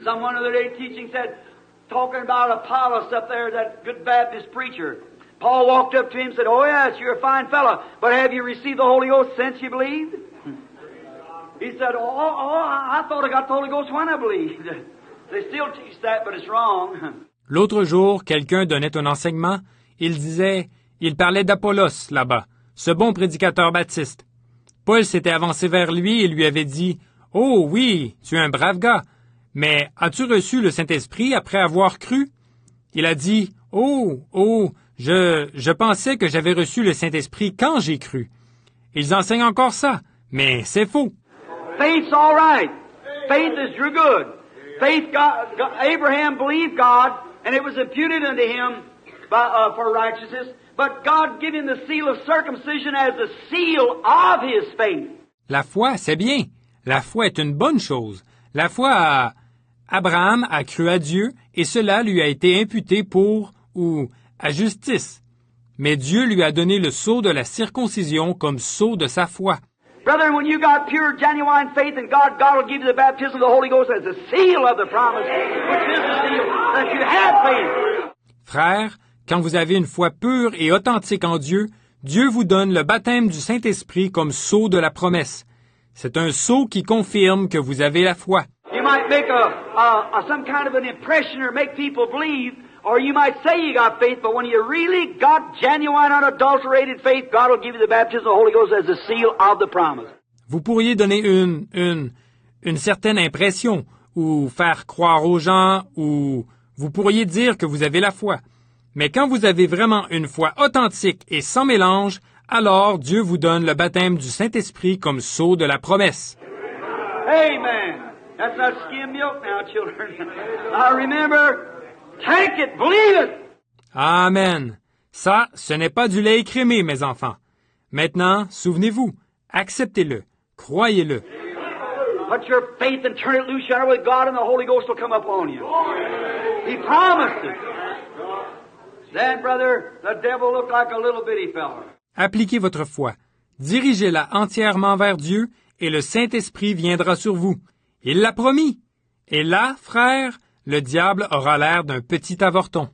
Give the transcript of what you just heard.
Someone the other day teaching said, talking about Apollos up there, that good Baptist preacher. Paul walked up to him and said, "Oh yes, you're a fine fellow, but have you received the Holy Ghost since you believed?" He said, I thought I got the Holy Ghost when I believed. They still teach that, but it's wrong. L'autre jour, quelqu'un donnait un enseignement. Il parlait d'Apollos, là-bas, ce bon prédicateur baptiste. Paul s'était avancé vers lui et lui avait dit, « Oh oui, tu es un brave gars, mais as-tu reçu le Saint-Esprit après avoir cru? » Il a dit, « je pensais que j'avais reçu le Saint-Esprit quand j'ai cru. » Ils enseignent encore ça, mais c'est faux. Faith's all right. Faith is real good. Faith, Abraham believed God, and it was imputed unto him for righteousness. But God gave him the seal of circumcision as the seal of his faith. La foi, c'est bien. La foi est une bonne chose. La foi, Abraham a cru à Dieu, et cela lui a été imputé à justice. Mais Dieu lui a donné le sceau de la circoncision comme sceau de sa foi. Brother, when you got pure, genuine faith in God, God will give you the baptism of the Holy Ghost as the seal of the promise, which is the seal that you have faith. Frère, quand vous avez une foi pure et authentique en Dieu, Dieu vous donne le baptême du Saint-Esprit comme sceau de la promesse. C'est un sceau qui confirme que vous avez la foi. You might make some kind of an impression or make people believe, or you might say you got faith, but when you really got genuine, unadulterated faith, God will give you the baptism of the Holy Ghost as the seal of the promise. Vous pourriez donner une certaine impression, ou faire croire aux gens, ou vous pourriez dire que vous avez la foi. Mais quand vous avez vraiment une foi authentique et sans mélange, alors Dieu vous donne le baptême du Saint-Esprit comme sceau de la promesse. Amen. That's not skim milk now, children. Now remember, take it, believe it. Amen. Ça, ce n'est pas du lait écrémé, mes enfants. Maintenant, souvenez-vous, acceptez-le, croyez-le. Put your faith and turn it loose yonder with God, and the Holy Ghost will come upon you. He promised it. Then, brother, the devil looked like a little bitty fella. Appliquez votre foi. Dirigez-la entièrement vers Dieu, et le Saint-Esprit viendra sur vous. Il l'a promis. Et là, frère, le diable aura l'air d'un petit avorton.